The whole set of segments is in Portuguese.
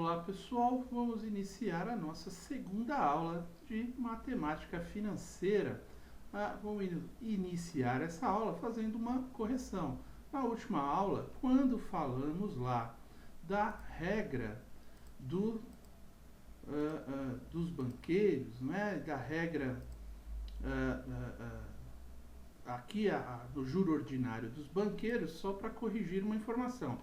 Olá pessoal, vamos iniciar a nossa segunda aula de matemática financeira. Vamos iniciar essa aula fazendo uma correção. Na última aula, quando falamos lá da regra dos banqueiros, né, da regra aqui do juro ordinário dos banqueiros, só para corrigir uma informação.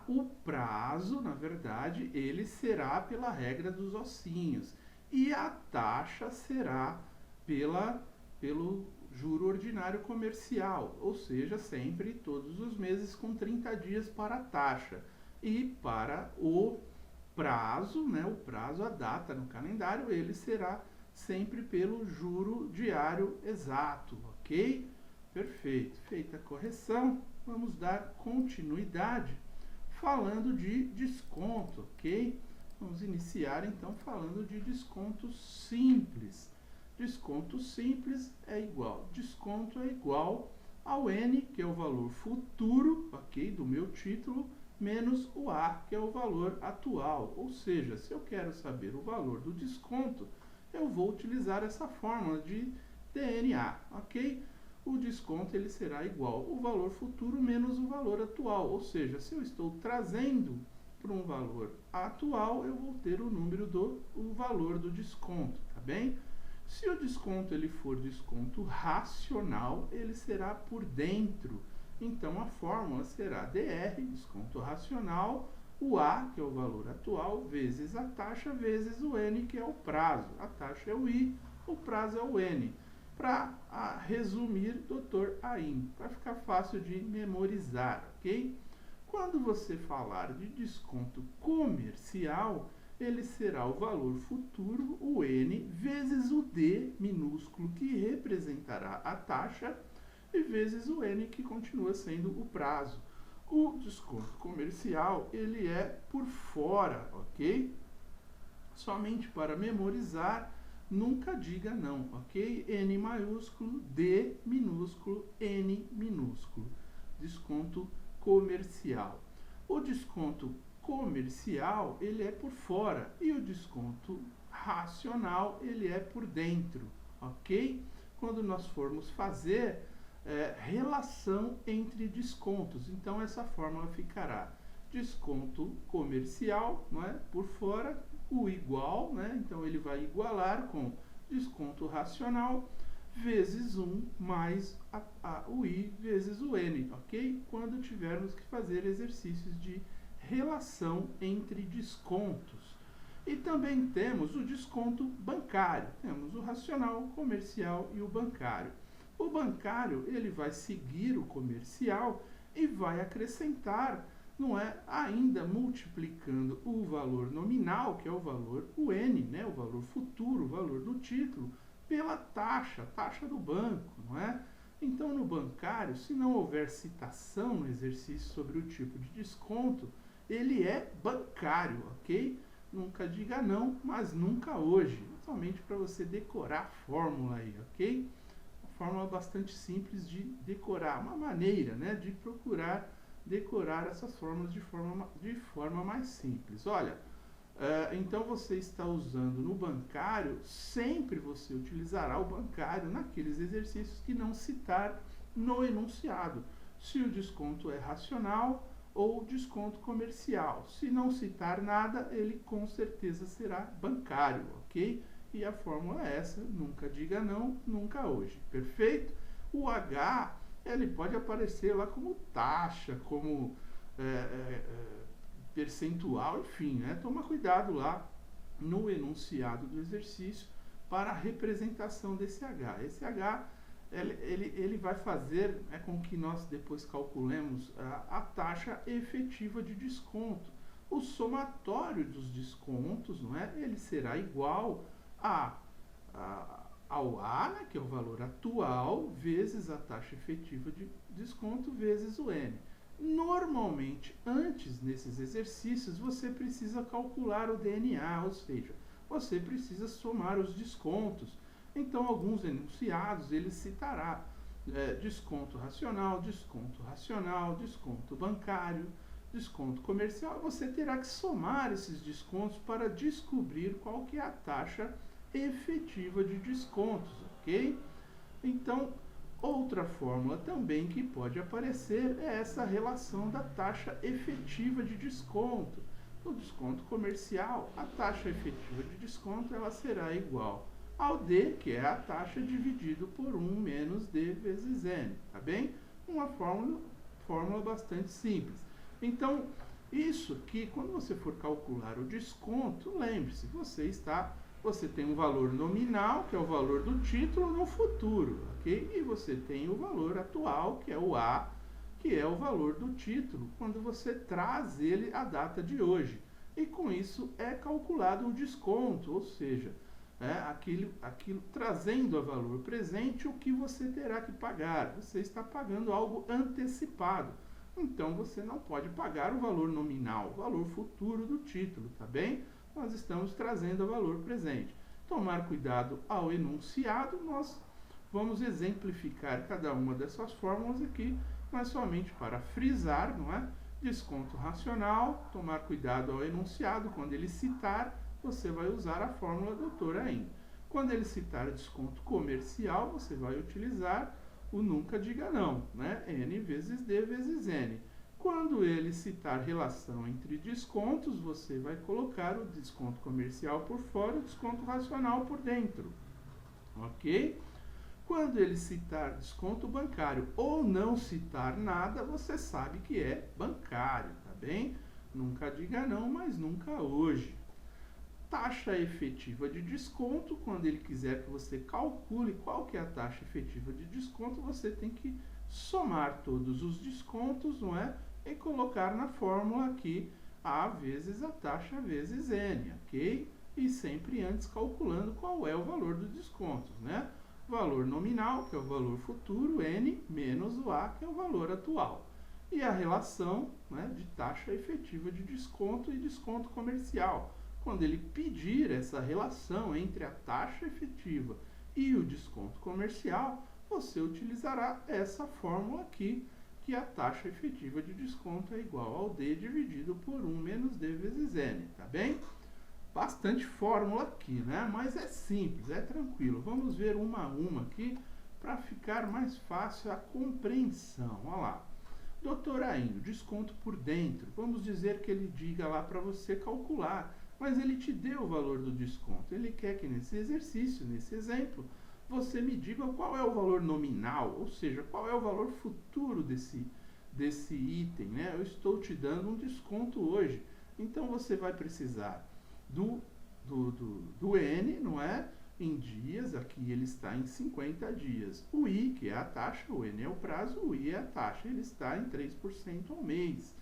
O prazo, na verdade, ele será pela regra dos ossinhos e a taxa será pelo juro ordinário comercial, ou seja, sempre todos os meses com 30 dias para a taxa. E para o prazo, né, a data no calendário, ele será sempre pelo juro diário exato, ok? Perfeito. Feita a correção, vamos dar continuidade falando de desconto, ok? Vamos iniciar então falando de desconto simples. Desconto simples é igual, desconto é igual ao N, que é o valor futuro, ok, do meu título, menos o A, que é o valor atual. Ou seja, se eu quero saber o valor do desconto, eu vou utilizar essa fórmula de DNA, ok? O desconto ele será igual o valor futuro menos o valor atual. Ou seja, se eu estou trazendo para um valor atual, eu vou ter o número o valor do desconto, tá bem? Se o desconto ele for desconto racional, ele será por dentro. Então, a fórmula será DR, desconto racional, o A, que é o valor atual, vezes a taxa, vezes o N, que é o prazo. A taxa é o I, o prazo é o N. Para resumir, Dr. AIM, para ficar fácil de memorizar, ok? Quando você falar de desconto comercial, ele será o valor futuro, o N, vezes o D minúsculo, que representará a taxa, e vezes o N, que continua sendo o prazo. O desconto comercial, ele é por fora, ok? Somente para memorizar, nunca diga não, ok? N maiúsculo, D minúsculo, N minúsculo. Desconto comercial. O desconto comercial, ele é por fora, e o desconto racional, ele é por dentro, ok? Quando nós formos fazer relação entre descontos, então essa fórmula ficará desconto comercial, não é? Por fora, o igual, né? Então ele vai igualar com desconto racional vezes 1 mais o I vezes o N, ok? Quando tivermos que fazer exercícios de relação entre descontos. E também temos o desconto bancário, temos o racional, o comercial e o bancário. O bancário, ele vai seguir o comercial e vai acrescentar, não é, ainda multiplicando o valor nominal, que é o valor, o N, né, o valor futuro, o valor do título, pela taxa, taxa do banco, não é? Então, no bancário, se não houver citação no exercício sobre o tipo de desconto, ele é bancário, ok? Nunca diga não, mas nunca hoje. Somente para você decorar a fórmula aí, ok? Uma fórmula bastante simples de decorar, uma maneira, né, de procurar decorar essas fórmulas de forma mais simples. Olha, então você está usando no bancário, sempre você utilizará o bancário naqueles exercícios que não citar no enunciado. Se o desconto é racional ou desconto comercial. Se não citar nada, ele com certeza será bancário, ok? E a fórmula é essa, nunca diga não, nunca hoje, perfeito? O H, ele pode aparecer lá como taxa, como percentual, enfim, né? Toma cuidado lá no enunciado do exercício para a representação desse H. Esse H, ele vai fazer com que nós depois calculemos a taxa efetiva de desconto. O somatório dos descontos, não é? Ele será igual ao A, né, que é o valor atual, vezes a taxa efetiva de desconto, vezes o N. Normalmente, antes nesses exercícios, você precisa calcular o DNA, ou seja, você precisa somar os descontos. Então, alguns enunciados, ele citará desconto racional, desconto bancário, desconto comercial, você terá que somar esses descontos para descobrir qual que é a taxa efetiva de descontos, ok? Então, outra fórmula também que pode aparecer é essa relação da taxa efetiva de desconto. No desconto comercial, a taxa efetiva de desconto ela será igual ao D, que é a taxa dividido por 1 menos D vezes N, tá bem? Uma fórmula bastante simples. Então, isso aqui, quando você for calcular o desconto, lembre-se, você tem um valor nominal, que é o valor do título, no futuro, ok? E você tem o valor atual, que é o A, que é o valor do título, quando você traz ele à data de hoje. E com isso é calculado o desconto, ou seja, aquilo trazendo a valor presente o que você terá que pagar. Você está pagando algo antecipado. Então você não pode pagar o valor nominal, o valor futuro do título, tá bem? Nós estamos trazendo o valor presente. Tomar cuidado ao enunciado, nós vamos exemplificar cada uma dessas fórmulas aqui, mas somente para frisar, não é? Desconto racional, tomar cuidado ao enunciado, quando ele citar, você vai usar a fórmula doutor Ainda. Quando ele citar desconto comercial, você vai utilizar o nunca diga não, né? N vezes D vezes N. Quando ele citar relação entre descontos, você vai colocar o desconto comercial por fora e o desconto racional por dentro, ok? Quando ele citar desconto bancário ou não citar nada, você sabe que é bancário, tá bem? Nunca diga não, mas nunca hoje. Taxa efetiva de desconto, quando ele quiser que você calcule qual que é a taxa efetiva de desconto, você tem que somar todos os descontos, não é? E colocar na fórmula aqui A vezes a taxa vezes N, ok? E sempre antes calculando qual é o valor dos descontos, né? Valor nominal, que é o valor futuro, N, menos o A, que é o valor atual. E a relação, né, de taxa efetiva de desconto e desconto comercial. Quando ele pedir essa relação entre a taxa efetiva e o desconto comercial, você utilizará essa fórmula aqui, que a taxa efetiva de desconto é igual ao D dividido por 1 menos D vezes N, tá bem? Bastante fórmula aqui, né? Mas é simples, é tranquilo. Vamos ver uma a uma aqui para ficar mais fácil a compreensão. Olha lá. Doutor Ainda, desconto por dentro. Vamos dizer que ele diga lá para você calcular, mas ele te deu o valor do desconto. Ele quer que nesse exercício, nesse exemplo, você me diga qual é o valor nominal, ou seja, qual é o valor futuro desse item, né? Eu estou te dando um desconto hoje. Então você vai precisar do N, não é? Em dias, aqui ele está em 50 dias. O I, que é a taxa, o N é o prazo, o I é a taxa, ele está em 3% ao mês.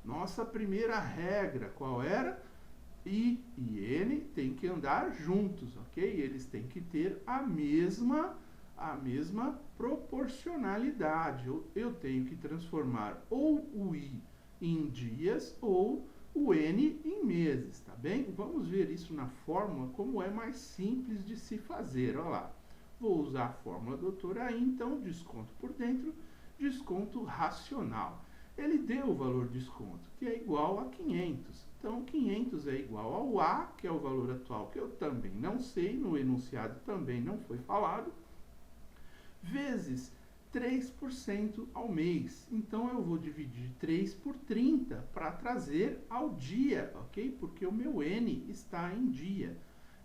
Nossa primeira regra, qual era? I e N têm que andar juntos, ok? Eles têm que ter a mesma proporcionalidade. Eu tenho que transformar ou o I em dias ou o N em meses, tá bem? Vamos ver isso na fórmula, como é mais simples de se fazer. Olha lá, vou usar a fórmula doutor Aí, então, desconto por dentro, desconto racional. Ele deu o valor de desconto, que é igual a 500. Então, 500 é igual ao A, que é o valor atual, que eu também não sei, no enunciado também não foi falado, vezes 3% ao mês. Então, eu vou dividir 3 por 30 para trazer ao dia, ok? Porque o meu N está em dia.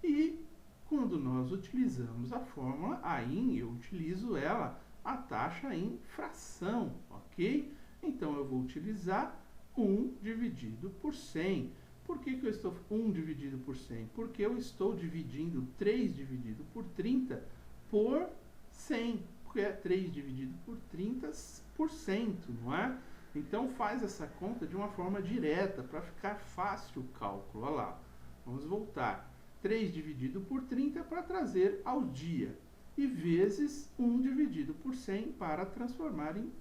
E quando nós utilizamos a fórmula AIN, eu utilizo ela, a taxa em fração, ok? Então, eu vou utilizar 1 dividido por 100. Por que eu estou 1 dividido por 100? Porque eu estou dividindo 3 dividido por 30 por 100. Porque é 3 dividido por 30%, não é? Então, faz essa conta de uma forma direta, para ficar fácil o cálculo. Olha lá, vamos voltar. 3 dividido por 30 para trazer ao dia. E vezes 1 dividido por 100 para transformar em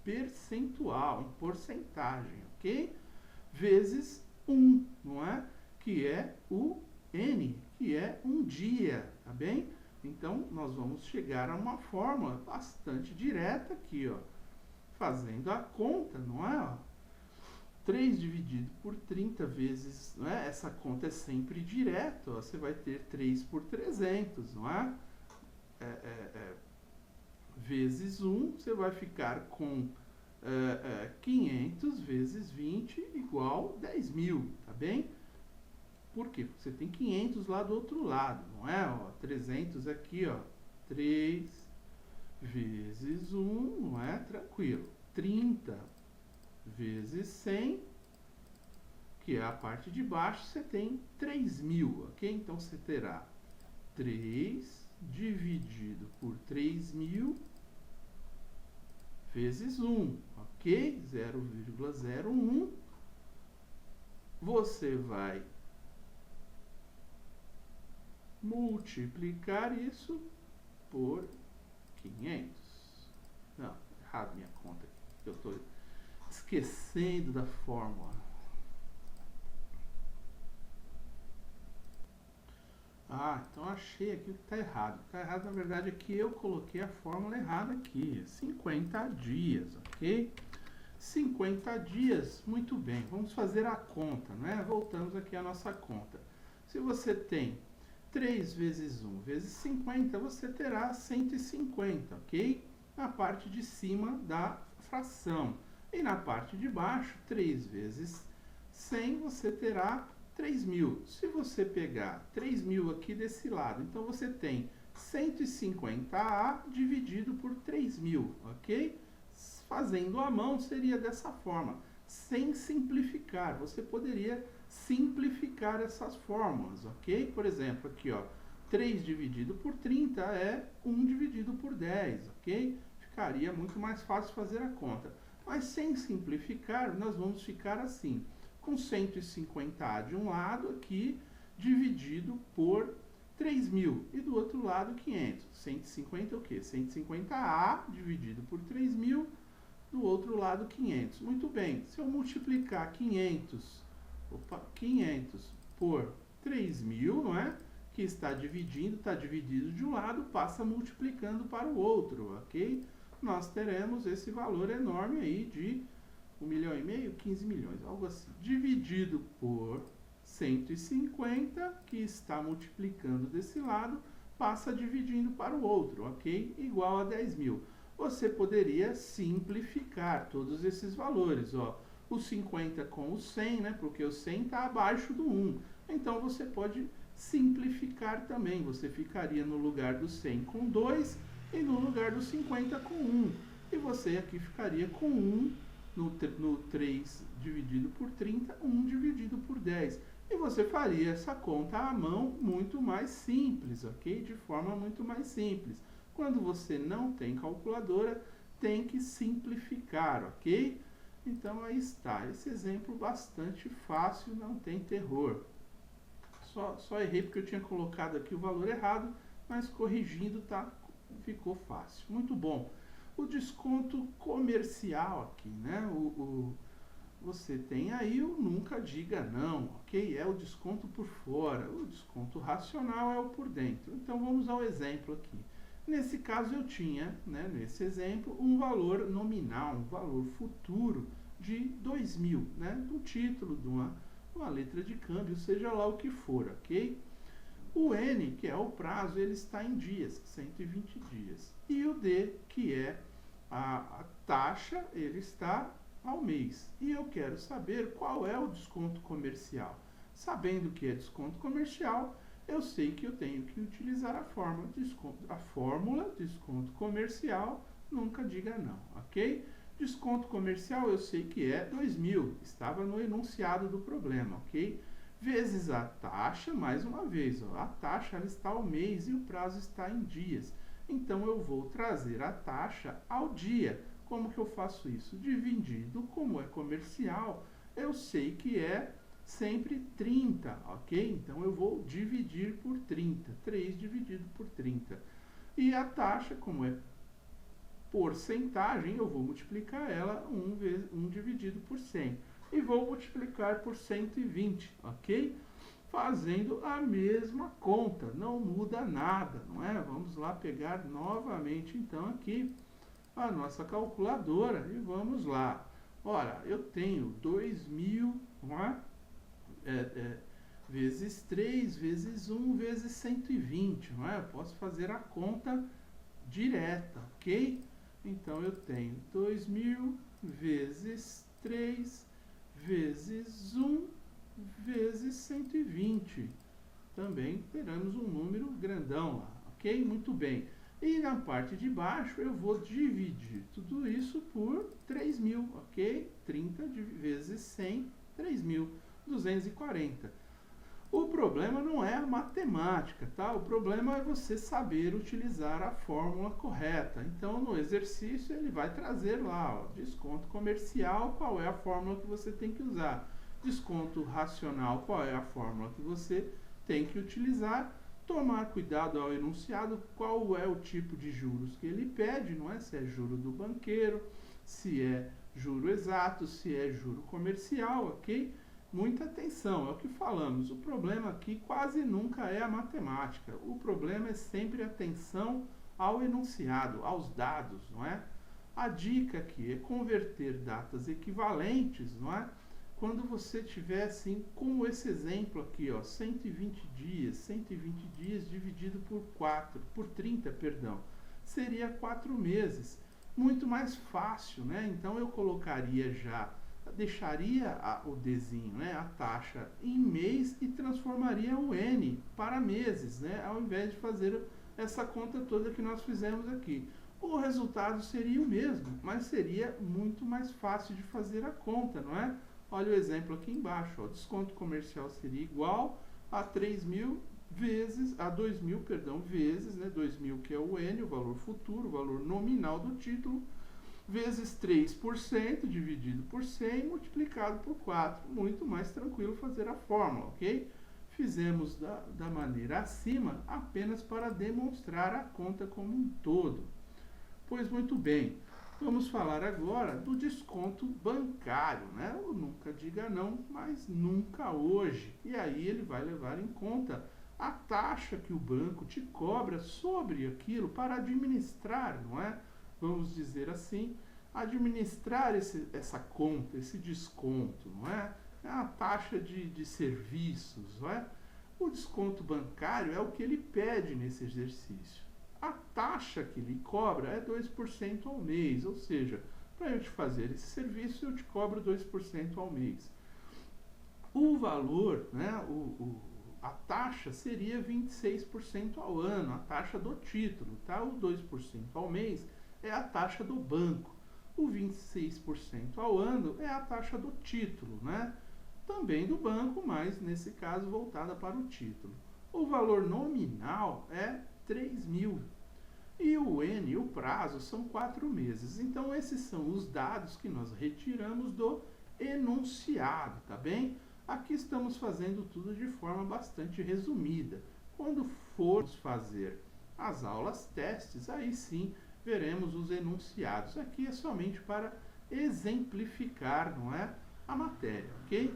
percentual, em porcentagem, ok? Vezes 1, não é? Que é o N, que é um dia, tá bem? Então, nós vamos chegar a uma fórmula bastante direta aqui, ó. Fazendo a conta, não é? 3 dividido por 30 vezes, não é? Essa conta é sempre direta, ó, você vai ter 3 por 300, não é? Vezes 1, você vai ficar com 500 vezes 20 igual 10.000, tá bem? Por quê? Porque você tem 500 lá do outro lado, não é? Ó, 300 aqui, ó, 3 vezes 1, não é? Tranquilo. 30 vezes 100, que é a parte de baixo, você tem 3.000, ok? Então, você terá 3 dividido por 3.000 vezes 1, ok? 0,01. Você vai multiplicar isso por 500. Não, errado minha conta aqui. Eu estou esquecendo da fórmula. Então achei aqui que está errado. Está errado, na verdade, é que eu coloquei a fórmula errada aqui. 50 dias, ok? 50 dias, muito bem. Vamos fazer a conta, né? Voltamos aqui à nossa conta. Se você tem 3 vezes 1 vezes 50, você terá 150, ok? Na parte de cima da fração. E na parte de baixo, 3 vezes 100, você terá 3.000. Se você pegar 3.000 aqui desse lado, então você tem 150A dividido por 3.000, ok? Fazendo à mão seria dessa forma, sem simplificar. Você poderia simplificar essas fórmulas, ok? Por exemplo, aqui, ó, 3 dividido por 30 é 1 dividido por 10, ok? Ficaria muito mais fácil fazer a conta. Mas sem simplificar, nós vamos ficar assim, com 150A de um lado aqui, dividido por 3.000. E do outro lado, 500. 150 é o quê? 150A dividido por 3.000, do outro lado, 500. Muito bem, se eu multiplicar 500 por 3.000, não é? Que está dividido de um lado, passa multiplicando para o outro, ok? Nós teremos esse valor enorme aí de 1,5 milhão, 15 milhões, algo assim. Dividido por 150, que está multiplicando desse lado, passa dividindo para o outro, ok? Igual a 10.000. Você poderia simplificar todos esses valores, ó. O 50 com o 100, né? Porque o 100 está abaixo do 1. Então, você pode simplificar também. Você ficaria no lugar do 100 com 2 e no lugar do 50 com 1. E você aqui ficaria com 1 no 3 dividido por 30, 1 dividido por 10. E você faria essa conta à mão muito mais simples, ok? De forma muito mais simples. Quando você não tem calculadora, tem que simplificar, ok? Então, aí está. Esse exemplo bastante fácil, não tem terror. Só errei porque eu tinha colocado aqui o valor errado, mas corrigindo ficou fácil. Muito bom. O desconto comercial aqui, né? Você tem aí o nunca diga não, ok? É o desconto por fora. O desconto racional é o por dentro. Então, vamos ao exemplo aqui. Nesse caso, eu tinha, né, nesse exemplo, um valor nominal, um valor futuro de 2.000, né, do título de uma letra de câmbio, seja lá o que for, ok? O N, que é o prazo, ele está em dias, 120 dias. E o D, que é a taxa, ele está ao mês. E eu quero saber qual é o desconto comercial. Sabendo que é desconto comercial, eu sei que eu tenho que utilizar a fórmula desconto comercial, nunca diga não, ok? Desconto comercial eu sei que é 2.000, estava no enunciado do problema, ok? Vezes a taxa, mais uma vez, ó, a taxa ela está ao mês e o prazo está em dias. Então, eu vou trazer a taxa ao dia. Como que eu faço isso? Dividido, como é comercial, eu sei que é sempre 30, ok? Então, eu vou dividir por 30. 3 dividido por 30. E a taxa, como é porcentagem, eu vou multiplicar ela 1 dividido por 100. E vou multiplicar por 120, ok? Fazendo a mesma conta, não muda nada, não é? Vamos lá pegar novamente, então, aqui a nossa calculadora e vamos lá. Ora, eu tenho 2.000, não é? Vezes 3, vezes 1, vezes 120, não é? Eu posso fazer a conta direta, ok? Então, eu tenho 2.000 vezes 3, vezes 1, vezes 120. Também teremos um número grandão lá, ok? Muito bem. E na parte de baixo eu vou dividir tudo isso por 3.000, ok? 30 vezes 100, 3.000, 240. O problema não é a matemática, tá? O problema é você saber utilizar a fórmula correta. Então, no exercício, ele vai trazer lá, ó, desconto comercial, qual é a fórmula que você tem que usar. Desconto racional, qual é a fórmula que você tem que utilizar. Tomar cuidado ao enunciado, qual é o tipo de juros que ele pede, não é? Se é juro do banqueiro, se é juro exato, se é juro comercial, ok? Muita atenção, é o que falamos. O problema aqui quase nunca é a matemática. O problema é sempre a atenção ao enunciado, aos dados, não é? A dica aqui é converter datas equivalentes, não é? Quando você tiver assim, como esse exemplo aqui, ó, 120 dias dividido por 30, perdão, seria 4 meses. Muito mais fácil, né? Então eu colocaria já, deixaria o Dzinho, né, a taxa em mês e transformaria o N para meses, né, ao invés de fazer essa conta toda que nós fizemos aqui. O resultado seria o mesmo, mas seria muito mais fácil de fazer a conta, não é? Olha o exemplo aqui embaixo, o desconto comercial seria igual a 3.000 vezes, a 2.000, perdão, vezes, né, 2.000 que é o N, o valor futuro, o valor nominal do título, vezes 3% dividido por 100 multiplicado por 4. Muito mais tranquilo fazer a fórmula, ok? Fizemos da maneira acima apenas para demonstrar a conta como um todo. Pois muito bem, vamos falar agora do desconto bancário, né? O nunca diga não, mas nunca hoje. E aí ele vai levar em conta a taxa que o banco te cobra sobre aquilo para administrar, não é? Vamos dizer assim, administrar essa conta, esse desconto, não é? É a taxa de serviços, não é? O desconto bancário é o que ele pede nesse exercício. A taxa que ele cobra é 2% ao mês, ou seja, para eu te fazer esse serviço, eu te cobro 2% ao mês. O valor, né, a taxa seria 26% ao ano, a taxa do título, tá? O 2% ao mês é a taxa do banco. O 26% ao ano é a taxa do título, né? Também do banco, mas nesse caso voltada para o título. O valor nominal é 3.000. E o N, o prazo, são 4 meses. Então, esses são os dados que nós retiramos do enunciado, tá bem? Aqui estamos fazendo tudo de forma bastante resumida. Quando formos fazer as aulas testes, aí sim veremos os enunciados. Aqui é somente para exemplificar, não é, a matéria, ok?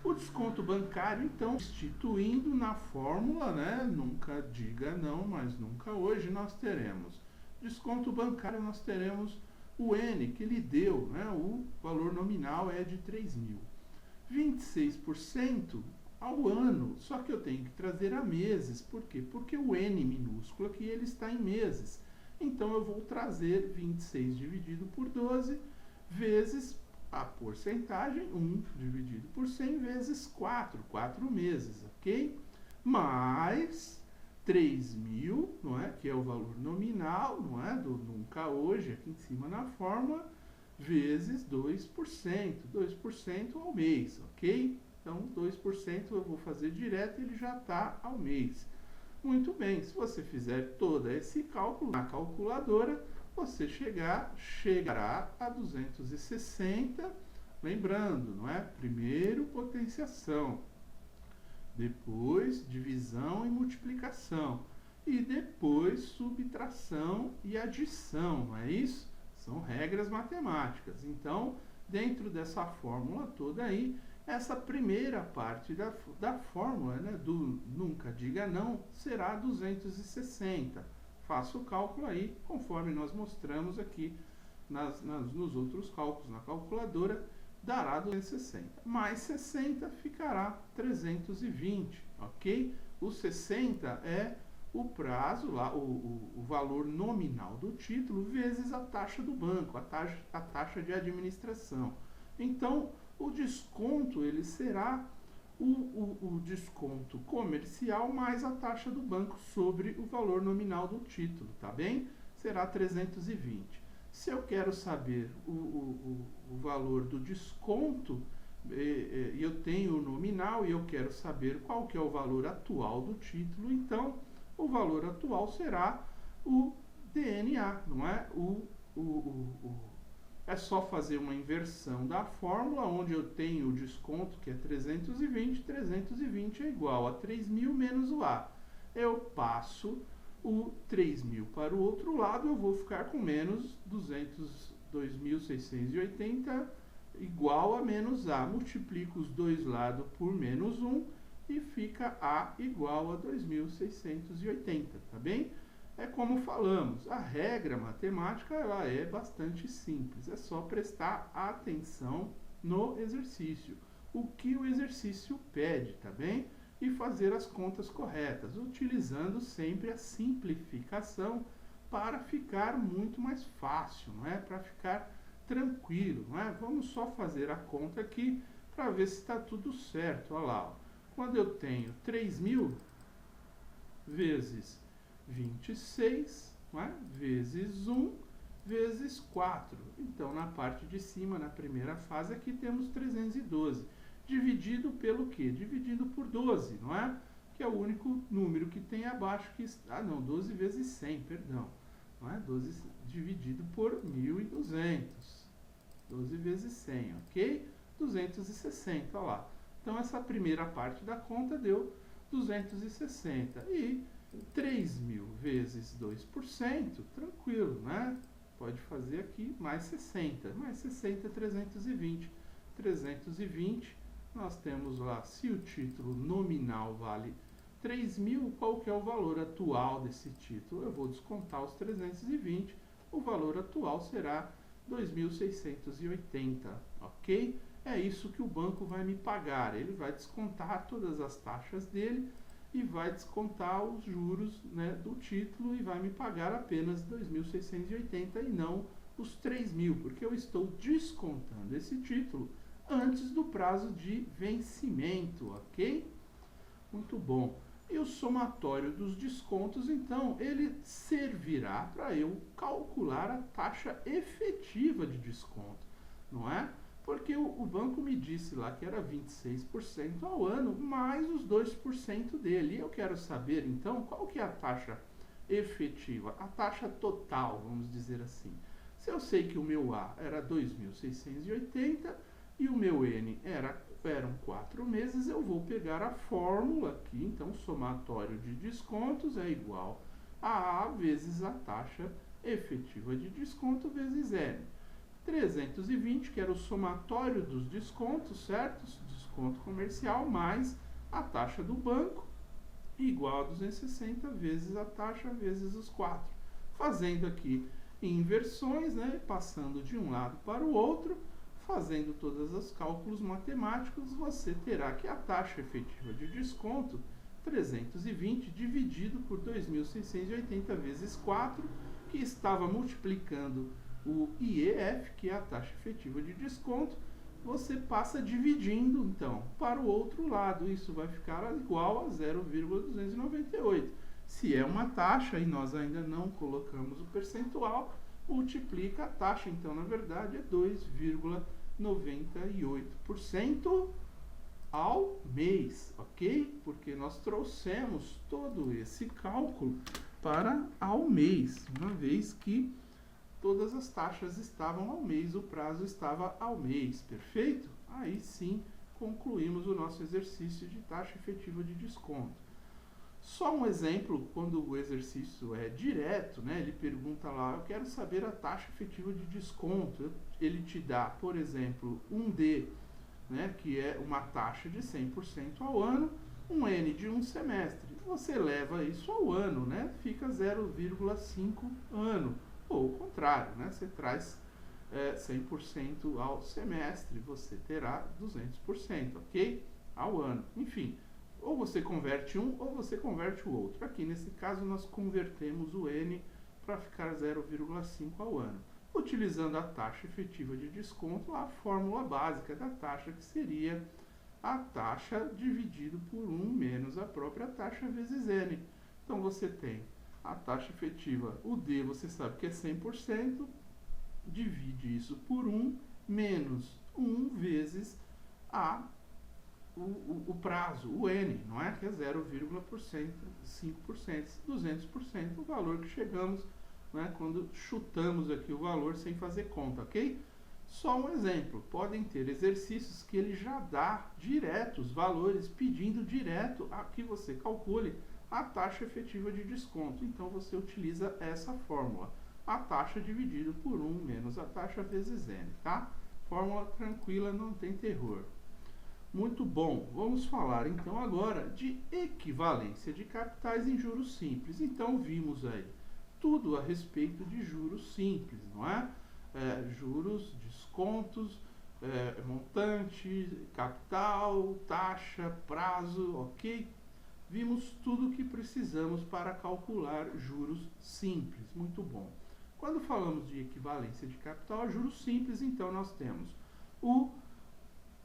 O desconto bancário, então, instituindo na fórmula, né, nunca diga não, mas nunca hoje, nós teremos desconto bancário, nós teremos o N que ele deu, né, o valor nominal é de 3.000. 26% ao ano, só que eu tenho que trazer a meses. Por quê? Porque o N minúsculo aqui ele está em meses. Então eu vou trazer 26 dividido por 12 vezes a porcentagem, 1 dividido por 100 vezes 4 meses, ok? Mais 3.000, não é? Que é o valor nominal, não é? Do nunca hoje, aqui em cima na fórmula, vezes 2%, 2% ao mês, ok? Então, 2% eu vou fazer direto e ele já está ao mês. Muito bem, se você fizer todo esse cálculo na calculadora, você chegará a 260, lembrando, não é? Primeiro potenciação, depois divisão e multiplicação, e depois subtração e adição, não é isso? São regras matemáticas. Então, dentro dessa fórmula toda aí, essa primeira parte da fórmula, né, do nunca diga não, será 260. Faça o cálculo aí, conforme nós mostramos aqui nos outros cálculos, na calculadora, dará 260. Mais 60 ficará 320, ok? O 60 é o prazo, lá, o valor nominal do título, vezes a taxa do banco, a taxa de administração. Então, o desconto ele será o desconto comercial mais a taxa do banco sobre o valor nominal do título, tá bem? Será 320. Se eu quero saber o valor do desconto, eu tenho o nominal e eu quero saber qual que é o valor atual do título, então o valor atual será o DNA, não é? É só fazer uma inversão da fórmula, onde eu tenho o desconto, que é 320, 320 é igual a 3.000 menos o A. Eu passo o 3.000 para o outro lado, eu vou ficar com menos 2.680 igual a menos A. Multiplico os dois lados por menos 1 e fica A igual a 2.680, tá bem? É como falamos, a regra matemática ela é bastante simples, é só prestar atenção no exercício, o que o exercício pede, tá bem? E fazer as contas corretas, utilizando sempre a simplificação para ficar muito mais fácil, não é? Para ficar tranquilo, não é? Vamos só fazer a conta aqui para ver se está tudo certo. Olha lá, ó. Quando eu tenho 3.000 vezes 26, não é? Vezes 1, vezes 4. Então, na parte de cima, na primeira fase, aqui temos 312. Dividido pelo quê? Dividido por 12, não é? Que é o único número que tem abaixo que... 12 vezes 100, perdão. Não é? 12 dividido por 1.200. 12 vezes 100, ok? 260, olha lá. Então, essa primeira parte da conta deu 260. E 3.000 vezes 2%, tranquilo, né? Pode fazer aqui mais 60. Mais 60 é 320. 320, nós temos lá, se o título nominal vale 3.000, qual que é o valor atual desse título? Eu vou descontar os 320, o valor atual será 2.680, ok? É isso que o banco vai me pagar. Ele vai descontar todas as taxas dele e vai descontar os juros, né, do título e vai me pagar apenas 2.680 e não os 3.000, porque eu estou descontando esse título antes do prazo de vencimento, ok? Muito bom. E o somatório dos descontos, então, ele servirá para eu calcular a taxa efetiva de desconto, não é? Porque o banco me disse lá que era 26% ao ano, mais os 2% dele. E eu quero saber, então, qual que é a taxa efetiva, a taxa total, vamos dizer assim. Se eu sei que o meu A era 2.680 e o meu N eram 4 meses, eu vou pegar a fórmula aqui, então, somatório de descontos é igual a A vezes a taxa efetiva de desconto vezes N. 320, que era o somatório dos descontos, certo? Desconto comercial mais a taxa do banco, igual a 260 vezes a taxa vezes os 4. Fazendo aqui inversões, né? Passando de um lado para o outro, fazendo todos os cálculos matemáticos, você terá que a taxa efetiva de desconto, 320 dividido por 2.680 vezes 4, que estava multiplicando o IEF, que é a taxa efetiva de desconto, você passa dividindo, então, para o outro lado. Isso vai ficar igual a 0,298. Se é uma taxa e nós ainda não colocamos o percentual, multiplica a taxa. Então, na verdade, é 2,98% ao mês, ok? Porque nós trouxemos todo esse cálculo para ao mês, uma vez que todas as taxas estavam ao mês, o prazo estava ao mês, perfeito? Aí sim, concluímos o nosso exercício de taxa efetiva de desconto. Só um exemplo, quando o exercício é direto, né, ele pergunta lá, eu quero saber a taxa efetiva de desconto. Ele te dá, por exemplo, um D, né, que é uma taxa de 100% ao ano, um N de um semestre. Você leva isso ao ano, né, fica 0,5 ano. Ou o contrário, né? Você traz 100% ao semestre, você terá 200%, ok? Ao ano. Enfim, ou você converte um ou você converte o outro. Aqui nesse caso nós convertemos o N para ficar 0,5 ao ano, utilizando a taxa efetiva de desconto, a fórmula básica da taxa, que seria a taxa dividido por 1 menos a própria taxa vezes N. Então você tem a taxa efetiva, o D você sabe que é 100%, divide isso por 1 menos 1 vezes o prazo, o N, não é? Que é 0,5%, 200%, o valor que chegamos, né, quando chutamos aqui o valor sem fazer conta, ok? Só um exemplo, podem ter exercícios que ele já dá direto os valores, pedindo direto a que você calcule a taxa efetiva de desconto. Então você utiliza essa fórmula, a taxa dividido por 1 menos a taxa vezes N, tá? Fórmula tranquila, não tem terror. Muito bom, vamos falar então agora de equivalência de capitais em juros simples. Então vimos aí tudo a respeito de juros simples, não é? Juros, descontos, montante, capital, taxa, prazo, ok? Vimos tudo o que precisamos para calcular juros simples, muito bom. Quando falamos de equivalência de capital a juros simples, então nós temos o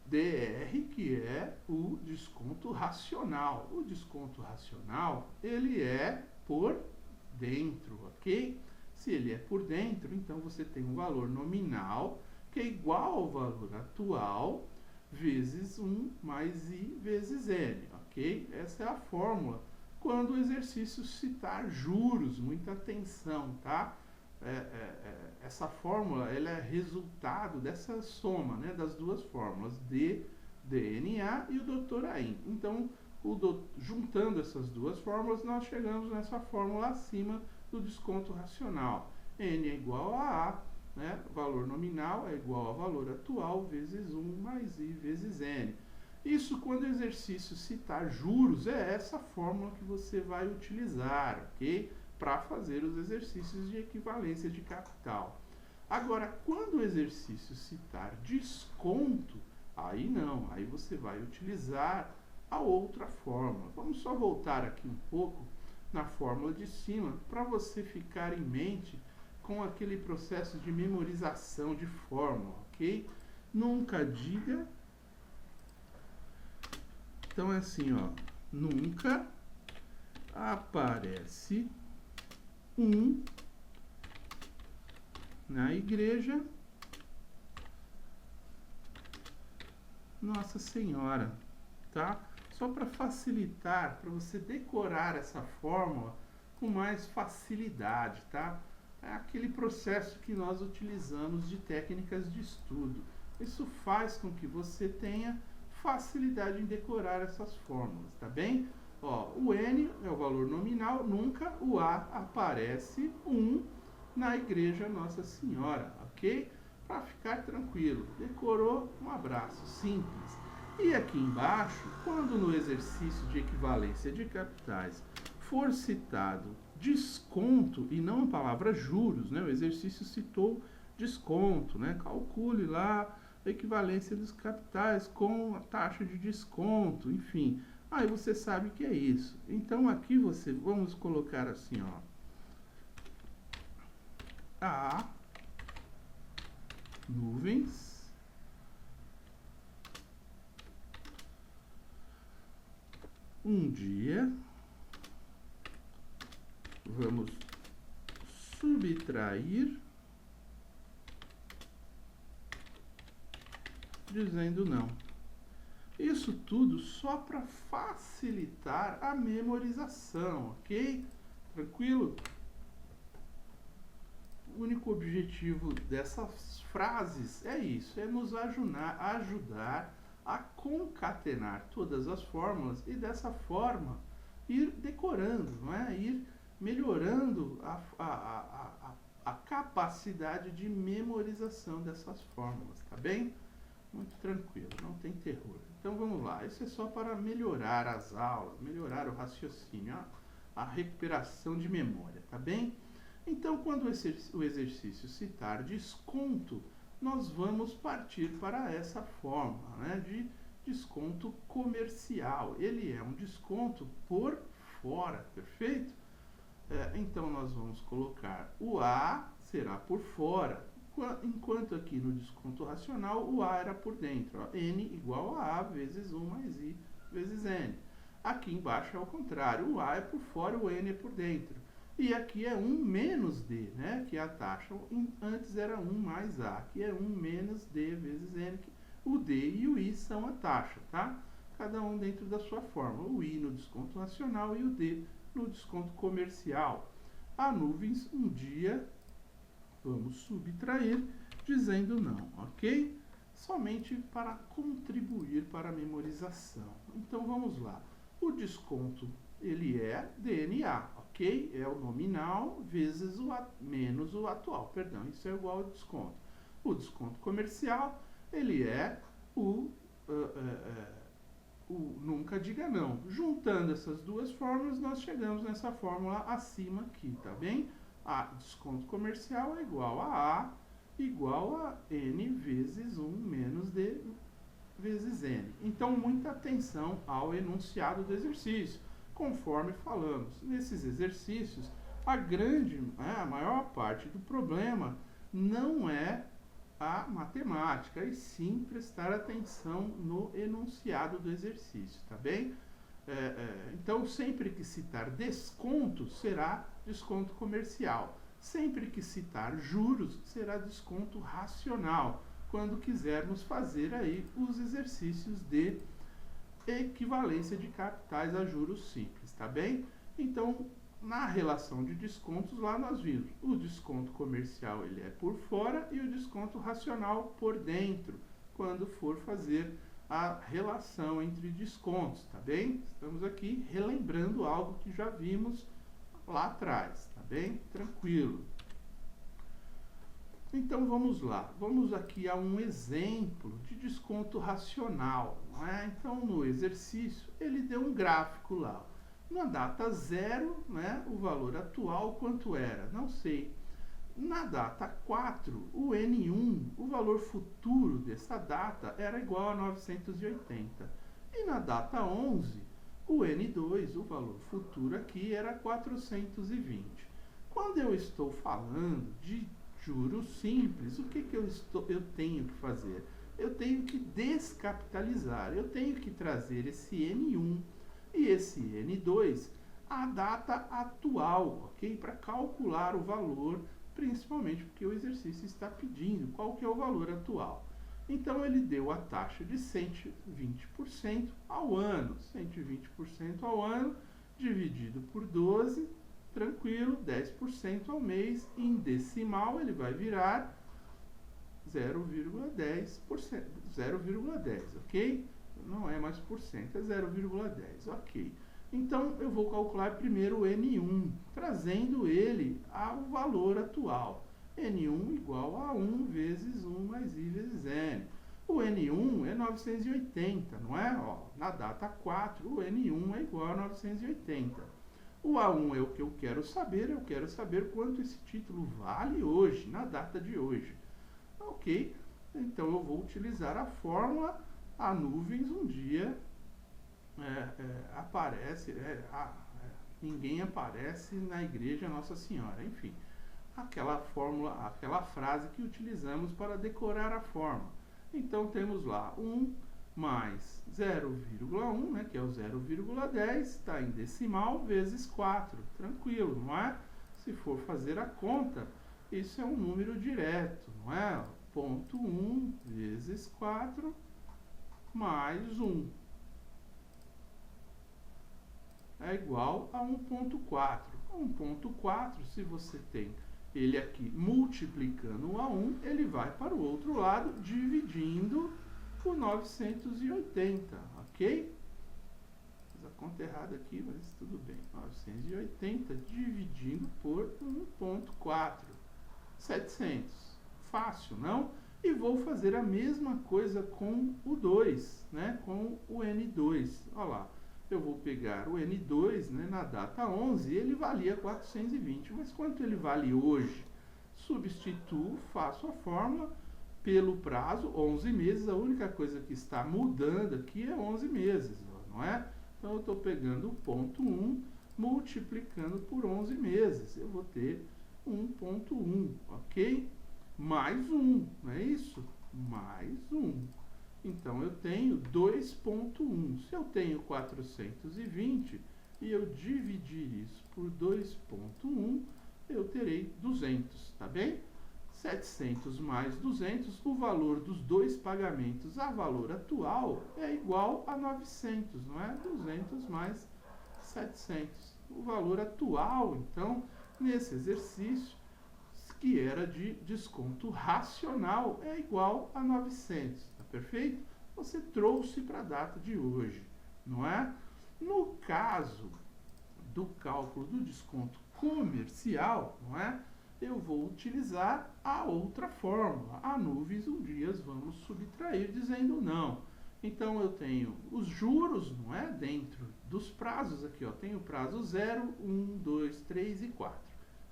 DR, que é o desconto racional. O desconto racional, ele é por dentro, ok? Se ele é por dentro, então você tem um valor nominal que é igual ao valor atual vezes 1 mais I vezes N, ok? Essa é a fórmula quando o exercício citar juros, muita atenção, tá? Essa fórmula ela é resultado dessa soma, né, das duas fórmulas, DNA e o Dr. AIM. Então, juntando essas duas fórmulas, nós chegamos nessa fórmula acima do desconto racional. N é igual a A, né, valor nominal é igual ao valor atual vezes 1 mais I vezes N. Isso quando o exercício citar juros, é essa fórmula que você vai utilizar, ok? Para fazer os exercícios de equivalência de capital. Agora, quando o exercício citar desconto, aí não, aí você vai utilizar a outra fórmula. Vamos só voltar aqui um pouco na fórmula de cima, para você ficar em mente com aquele processo de memorização de fórmula, ok? Nunca diga... Então é assim, ó, nunca aparece na igreja Nossa Senhora, tá? Só para facilitar, para você decorar essa fórmula com mais facilidade, tá? É aquele processo que nós utilizamos de técnicas de estudo. Isso faz com que você tenha facilidade em decorar essas fórmulas, tá bem? Ó, o N é o valor nominal, nunca o A aparece 1 na igreja Nossa Senhora, ok? Para ficar tranquilo, decorou, um abraço, simples. E aqui embaixo, quando no exercício de equivalência de capitais for citado desconto e não a palavra juros, né? O exercício citou desconto, né? Calcule lá a equivalência dos capitais com a taxa de desconto, enfim. Aí você sabe que é isso. Então aqui vamos colocar assim, ó. A nuvens um dia vamos subtrair dizendo não. Isso tudo só para facilitar a memorização, ok? Tranquilo? O único objetivo dessas frases é isso, é nos ajudar a concatenar todas as fórmulas e dessa forma ir decorando, não é? Ir melhorando a capacidade de memorização dessas fórmulas, tá bem? Muito tranquilo, não tem terror. Então vamos lá, isso é só para melhorar as aulas, melhorar o raciocínio, a recuperação de memória, tá bem? Então, quando o exercício citar desconto, nós vamos partir para essa fórmula, né, de desconto comercial. Ele é um desconto por fora, perfeito? Então, nós vamos colocar o A será por fora, enquanto aqui no desconto racional o A era por dentro. Ó, N igual a A vezes 1 mais I vezes N. Aqui embaixo é o contrário, o A é por fora, o N é por dentro. E aqui é 1 menos D, né? Que é a taxa. Antes era 1 mais A. Aqui é 1 menos D vezes N. O D e o I são a taxa, tá? Cada um dentro da sua fórmula. O I no desconto nacional e o D no desconto comercial. A nuvens, um dia, vamos subtrair, dizendo não, ok? Somente para contribuir para a memorização. Então, vamos lá. O desconto, ele é DNA, ok? É o nominal vezes menos o atual, perdão, isso é igual ao desconto. O desconto comercial, ele é o nunca diga não. Juntando essas duas fórmulas, nós chegamos nessa fórmula acima aqui, tá bem? A desconto comercial é igual a igual a N vezes 1 menos D vezes N. Então, muita atenção ao enunciado do exercício. Conforme falamos, nesses exercícios, a maior parte do problema não é a matemática, e sim prestar atenção no enunciado do exercício, tá bem? Então, sempre que citar desconto, será desconto comercial. Sempre que citar juros, será desconto racional, quando quisermos fazer aí os exercícios de equivalência de capitais a juros simples, tá bem? Então, na relação de descontos, lá nós vimos o desconto comercial, ele é por fora, e o desconto racional por dentro, quando for fazer a relação entre descontos, tá bem? Estamos aqui relembrando algo que já vimos lá atrás, tá bem? Tranquilo. Então, vamos lá. Vamos aqui a um exemplo de desconto racional, não é? Então, no exercício, ele deu um gráfico lá. Na data 0, né, o valor atual quanto era? Não sei. Na data 4, o N1, o valor futuro dessa data era igual a 980. E na data 11, o N2, o valor futuro aqui, era 420. Quando eu estou falando de juros simples, o que eu tenho que fazer? Eu tenho que descapitalizar, eu tenho que trazer esse N1 e esse N2 à data atual, ok? Para calcular o valor, principalmente porque o exercício está pedindo qual que é o valor atual. Então, ele deu a taxa de 120% ao ano. 120% ao ano, dividido por 12, tranquilo, 10% ao mês. Em decimal, ele vai virar 0,10%. 0,10, ok? Não é mais por cento, é 0,10, ok. Então, eu vou calcular primeiro o N1, trazendo ele ao valor atual. N1 igual a 1 vezes 1 mais I vezes N. O N1 é 980, não é? Ó, na data 4, o N1 é igual a 980. O A1 é o que eu quero saber quanto esse título vale hoje, na data de hoje. Ok, então eu vou utilizar a fórmula a nuvens um dia aparece, ninguém aparece na igreja Nossa Senhora, enfim. Aquela fórmula, aquela frase que utilizamos para decorar a fórmula. Então, temos lá 1 mais 0,1, né, que é o 0,10, está em decimal, vezes 4. Tranquilo, não é? Se for fazer a conta, isso é um número direto, não é? Ponto 1 vezes 4 mais 1 é igual a 1,4. 1,4, se você tem ele aqui multiplicando a 1, ele vai para o outro lado, dividindo por 980, ok? Fiz a conta errada aqui, mas tudo bem. 980 dividindo por 1,4. 700. Fácil, não? E vou fazer a mesma coisa com o 2, né? Com o N2. Olha lá. eu vou pegar o N2, né, na data 11, ele valia 420. Mas quanto ele vale hoje? Substituo, faço a fórmula pelo prazo, 11 meses. A única coisa que está mudando aqui é 11 meses, não é? Então, eu estou pegando o ponto 1, multiplicando por 11 meses. Eu vou ter 1,1, ok? Mais 1, não é isso? Mais 1. Então, eu tenho 2,1. Se eu tenho 420 e eu dividir isso por 2,1, eu terei 200, tá bem? 700 mais 200, o valor dos dois pagamentos a valor atual é igual a 900, não é? 200 mais 700. O valor atual, então, nesse exercício, que era de desconto racional, é igual a 900, tá perfeito? Você trouxe para a data de hoje, não é? No caso do cálculo do desconto comercial, não é? Eu vou utilizar a outra fórmula. A nuvens um dias vamos subtrair, dizendo não. Então, eu tenho os juros, não é? Dentro dos prazos aqui, ó. Tenho o prazo 0, 1, 2, 3 e 4.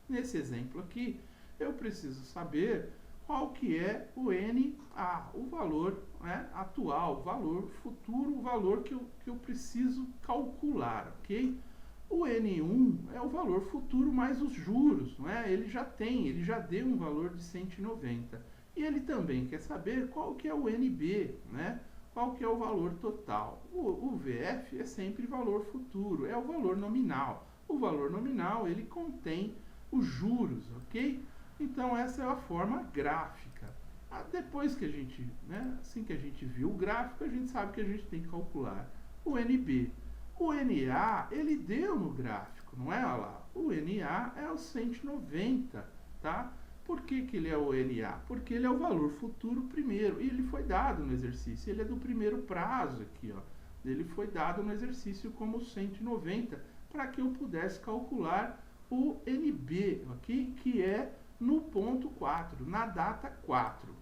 Nesse exemplo aqui, eu preciso saber qual que é o NA, o valor, né, atual, o valor futuro, o valor que eu preciso calcular, ok? O N1 é o valor futuro mais os juros, não é? Ele já deu um valor de 190. E ele também quer saber qual que é o NB, né? Qual que é o valor total. O VF é sempre valor futuro, é o valor nominal. O valor nominal, ele contém os juros, ok? Então, essa é a forma gráfica. Depois que a gente, né, assim que a gente viu o gráfico, a gente sabe que a gente tem que calcular o NB. O NA, ele deu no gráfico, não é? Olha lá, o NA é o 190, tá? Por que que ele é o NA? Porque ele é o valor futuro primeiro, e ele foi dado no exercício, ele é do primeiro prazo aqui, ó. Ele foi dado no exercício como 190, para que eu pudesse calcular o NB, ok? Que é no ponto 4, na data 4.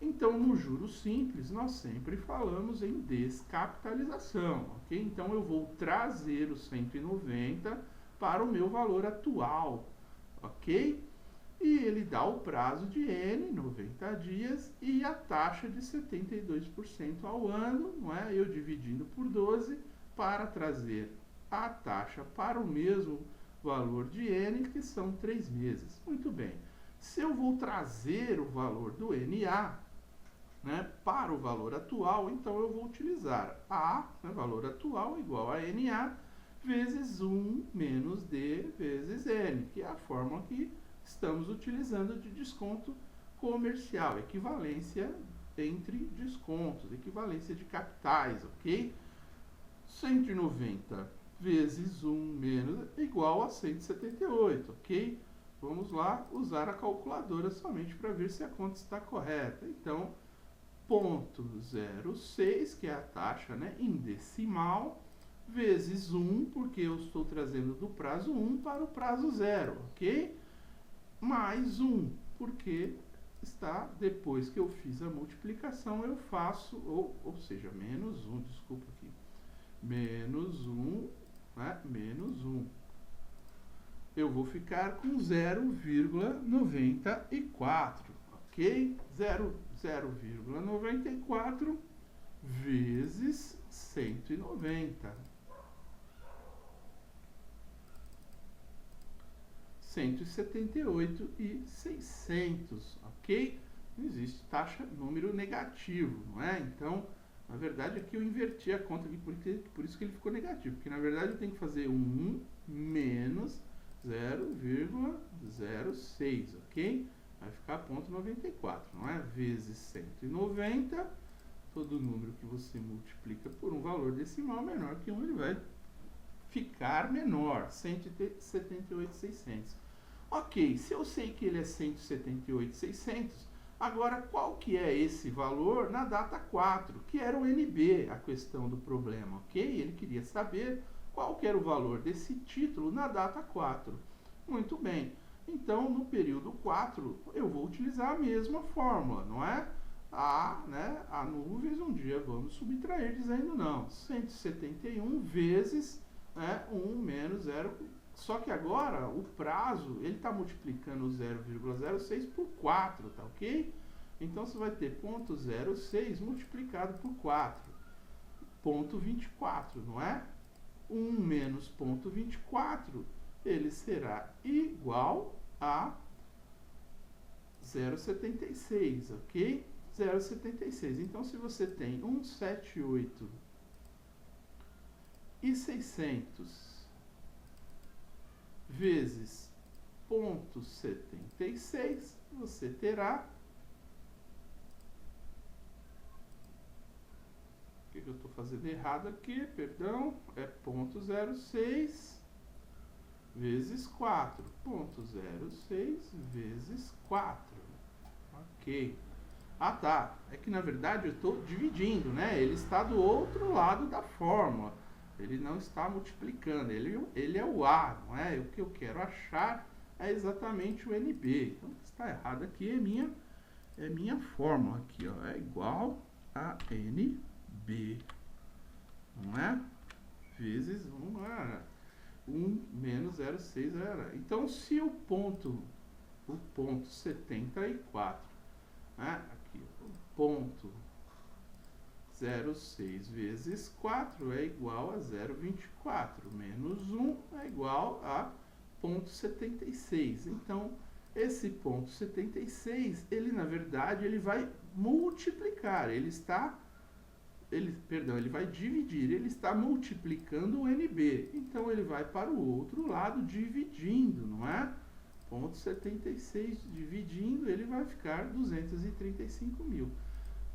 Então, no juros simples, nós sempre falamos em descapitalização, ok? Então, eu vou trazer o 190 para o meu valor atual, ok? E ele dá o prazo de N, 90 dias, e a taxa de 72% ao ano, não é? Eu dividindo por 12 para trazer a taxa para o mesmo valor de N, que são 3 meses. Muito bem. Se eu vou trazer o valor do NA, né, para o valor atual, então eu vou utilizar A, né, valor atual, igual a NA, vezes 1 menos D vezes N, que é a fórmula que estamos utilizando de desconto comercial, equivalência entre descontos, equivalência de capitais, ok? 190 vezes 1 menos igual a 178, ok? Vamos lá usar a calculadora somente para ver se a conta está correta. Então, 0,06, que é a taxa, né, em decimal, vezes 1, porque eu estou trazendo do prazo 1 para o prazo 0, ok? Mais 1, porque está, depois que eu fiz a multiplicação, eu faço, ou seja, menos 1, desculpa aqui, menos 1, né, menos 1. Eu vou ficar com 0,94, ok? 0,94 vezes 190. 178,600, ok? Não existe taxa, número negativo, não é? Então, na verdade, aqui eu inverti a conta aqui, por isso que ele ficou negativo. Porque, na verdade, eu tenho que fazer 1 menos 0,06, ok? Vai ficar ponto 94, não é? Vezes 190, todo número que você multiplica por um valor decimal menor que 1, ele vai ficar menor, 178,600. Ok, se eu sei que ele é 178,600, agora qual que é esse valor na data 4, que era o NB, a questão do problema, ok? Ele queria saber qual que era o valor desse título na data 4. Muito bem. Então, no período 4, eu vou utilizar a mesma fórmula, não é? há nuvens, um dia vamos subtrair dizendo não. 171 vezes 1 menos 0. Só que agora o prazo, ele está multiplicando o 0,06 por 4, tá ok? Então você vai ter 0,06 multiplicado por 4, 0,24, não é? 1 menos 0,24, ele será igual a 0,76, ok? 0,76. Então, se você tem 178 e 600 vezes 0,76, você terá... O que eu estou fazendo errado aqui? Perdão. É 0,06 vezes 4. 0,06 vezes 4. Ok. Ah, tá. É que, na verdade, eu estou dividindo, né? Ele está do outro lado da fórmula. Ele não está multiplicando. Ele é o A, não é? O que eu quero achar é exatamente o NB. Então, o que está errado aqui é minha fórmula aqui, ó. É igual a NB, não é? Vezes 1 menos 0,6 era. Então, se o ponto 74, né? Aqui, o ponto 0,6 vezes 4 é igual a 0,24, menos 1 é igual a 0,76. Então, esse 0,76, ele na verdade, ele vai multiplicar, ele vai dividir, ele está multiplicando o NB. Então, ele vai para o outro lado dividindo, não é? 0,76 dividindo, ele vai ficar 235 mil.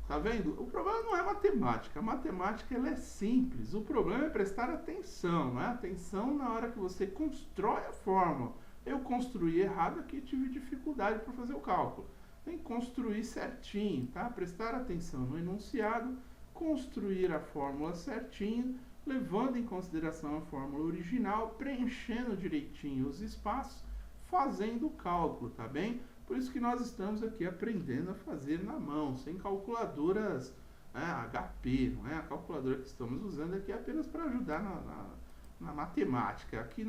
Tá vendo? O problema não é matemática. A matemática, ela é simples. O problema é prestar atenção, não é? Atenção na hora que você constrói a fórmula. Eu construí errado aqui, tive dificuldade para fazer o cálculo. Tem que construir certinho, tá? Prestar atenção no enunciado, construir a fórmula certinho, levando em consideração a fórmula original, preenchendo direitinho os espaços, fazendo o cálculo, tá bem? Por isso que nós estamos aqui aprendendo a fazer na mão, sem calculadoras HP, não é? A calculadora que estamos usando aqui é apenas para ajudar na matemática. Aqui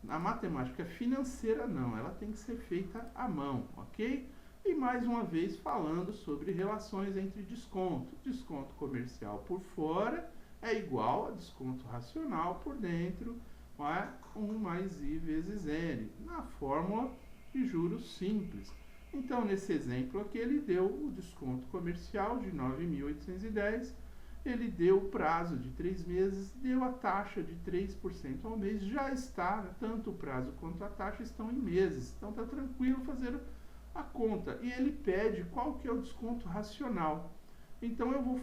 na matemática financeira não, ela tem que ser feita à mão, ok? E mais uma vez falando sobre relações entre desconto. Desconto comercial por fora é igual a desconto racional por dentro, 1 mais I vezes N, na fórmula de juros simples. Então, nesse exemplo aqui, ele deu o desconto comercial de 9.810, ele deu o prazo de 3 meses, deu a taxa de 3% ao mês, já está, tanto o prazo quanto a taxa estão em meses, então está tranquilo fazer a conta. E ele pede qual que é o desconto racional. Então, eu vou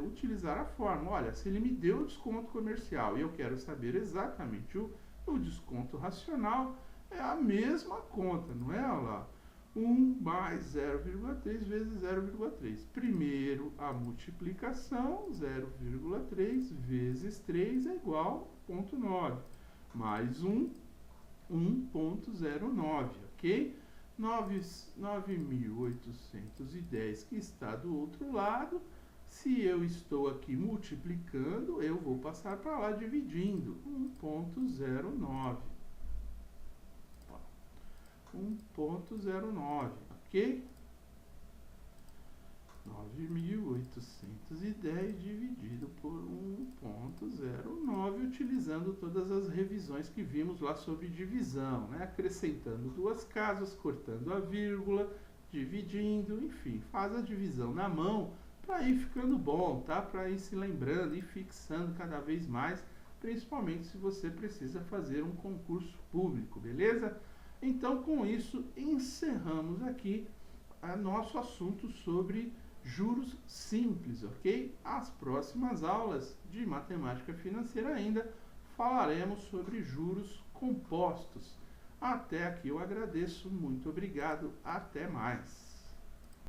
utilizar a fórmula. Olha, se ele me deu o desconto comercial e eu quero saber exatamente o desconto racional, é a mesma conta, não é? Olha lá, 1 mais 0,3 vezes 0,3. Primeiro, a multiplicação, 0,3 vezes 3 é igual a 0,9. Mais 1,09, ok? 9.810 que está do outro lado. Se eu estou aqui multiplicando, eu vou passar para lá dividindo. 1,09. 1,09, ok? 9.810 dividido por 1,09, utilizando todas as revisões que vimos lá sobre divisão, né? Acrescentando duas casas, cortando a vírgula, dividindo, enfim, faz a divisão na mão para ir ficando bom, tá? Para ir se lembrando e fixando cada vez mais, principalmente se você precisa fazer um concurso público, beleza? Então, com isso, encerramos aqui nosso assunto sobre juros simples, ok? As próximas aulas de matemática financeira ainda falaremos sobre juros compostos. Até aqui eu agradeço, muito obrigado, até mais.